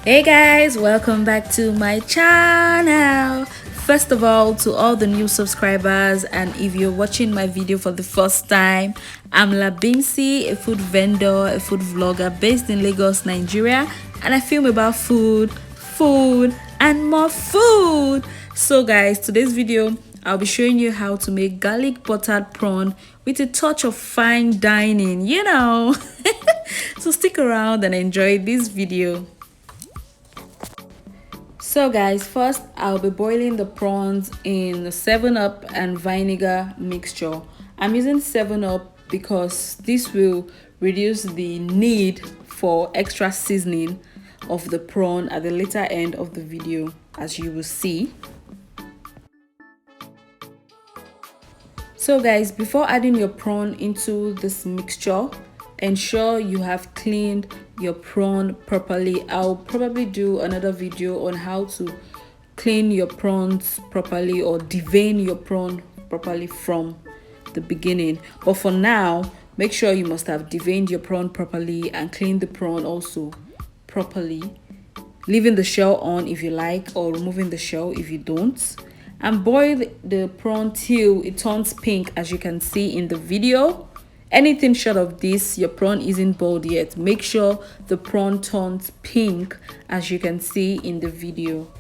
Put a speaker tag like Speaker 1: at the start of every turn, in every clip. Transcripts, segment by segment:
Speaker 1: Hey guys, welcome back to my channel. First of all, to all the new subscribers, and if you're watching my video for the first time, I'm Labimsi, a food vendor, a food vlogger based in Lagos, Nigeria, and I film about food, and more food. So guys, today's video I'll be showing you how to make garlic buttered prawn with a touch of fine dining, So stick around and enjoy this video. So guys, first I'll be boiling the prawns in the 7-Up and vinegar mixture. I'm using 7-Up because this will reduce the need for extra seasoning of the prawn at the later end of the video, as you will see. So guys, before adding your prawn into this mixture, ensure you have cleaned your prawn properly. I'll probably do another video on how to clean your prawns properly or devein your prawn properly from the beginning. But for now, make sure you must have deveined your prawn properly and cleaned the prawn also properly, leaving the shell on if you like or removing the shell if you don't, and boil the prawn till it turns pink, as you can see in the video. Anything short of this, your prawn isn't boiled yet. Make sure the prawn turns pink, as you can see in the video.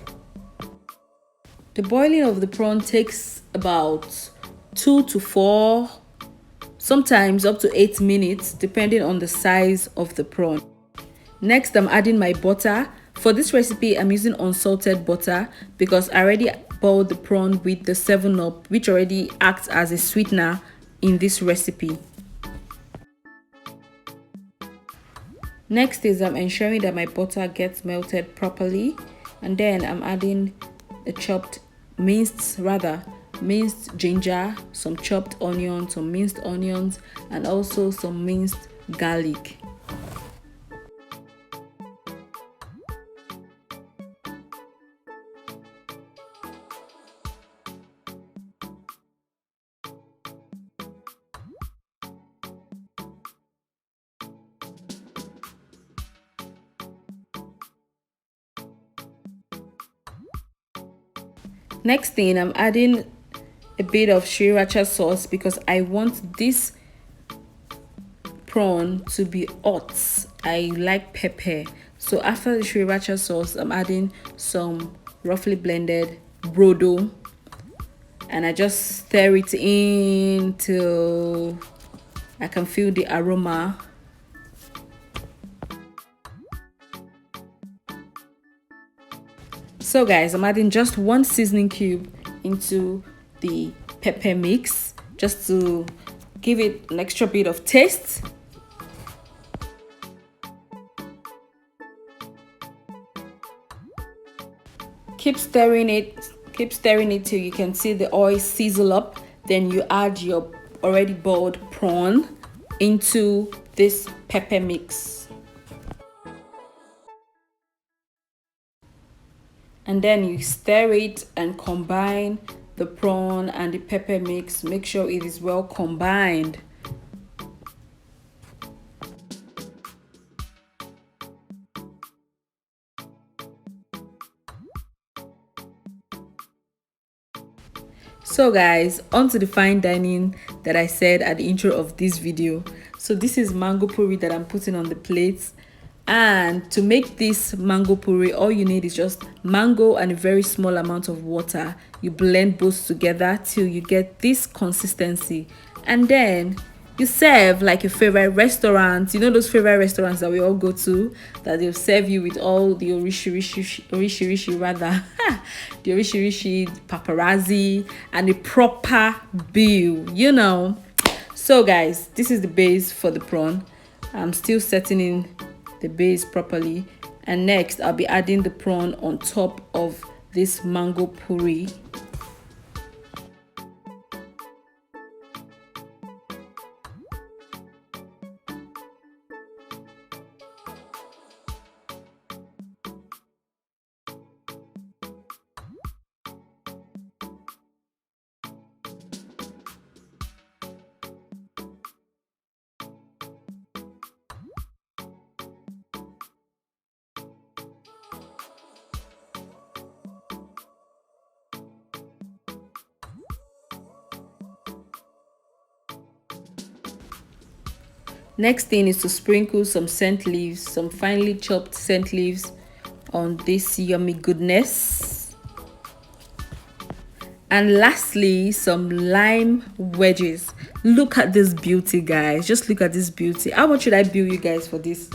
Speaker 1: The boiling of the prawn takes about 2 to 4, sometimes up to 8 minutes, depending on the size of the prawn. Next, I'm adding my butter. For this recipe, I'm using unsalted butter because I already boiled the prawn with the 7-Up, which already acts as a sweetener in this recipe. Next is I'm ensuring that my butter gets melted properly, and then I'm adding a minced ginger, some chopped onions, some minced onions, and also some minced garlic. Next thing, I'm adding a bit of sriracha sauce because I want this prawn to be hot. I like pepper. So after the sriracha sauce, I'm adding some roughly blended brodo, and I just stir it in till I can feel the aroma. So guys, I'm adding just 1 seasoning cube into the pepper mix just to give it an extra bit of taste. Keep stirring it till you can see the oil sizzle up. Then you add your already boiled prawn into this pepper mix. And then you stir it and combine the prawn and the pepper mix. Make sure it is well combined. So guys, on to the fine dining that I said at the intro of this video. So this is mango puree that I'm putting on the plates. And to make this mango puree, all you need is just mango and a very small amount of water. You blend both together till you get this consistency, and then you serve like your favorite restaurant. You know those favorite restaurants that we all go to, that they'll serve you with all the orishi paparazzi and a proper bill, So guys, this is the base for the prawn. I'm still setting in the base properly, and next I'll be adding the prawn on top of this mango puree. Next thing is to sprinkle some scent leaves, some finely chopped scent leaves on this yummy goodness. And lastly, some lime wedges. Look at this beauty, guys. Just look at this beauty. How much should I bill you guys for this?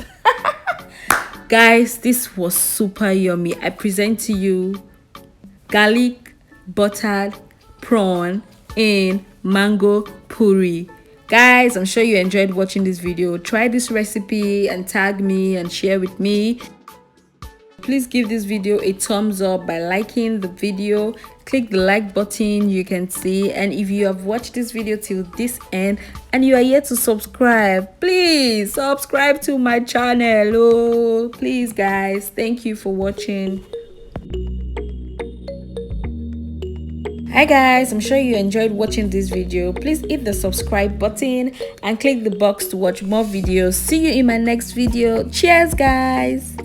Speaker 1: Guys, this was super yummy. I present to you garlic buttered prawn in mango puree. Guys, I'm sure you enjoyed watching this video. Try this recipe and tag me and share with me. Please give this video a thumbs up by liking the video. Click the like button you can see, and if you have watched this video till this end and you are yet to subscribe, please subscribe to my channel. Oh, please guys, thank you for watching. Hi guys, I'm sure you enjoyed watching this video. Please hit the subscribe button and click the box to watch more videos. See you in my next video. Cheers guys.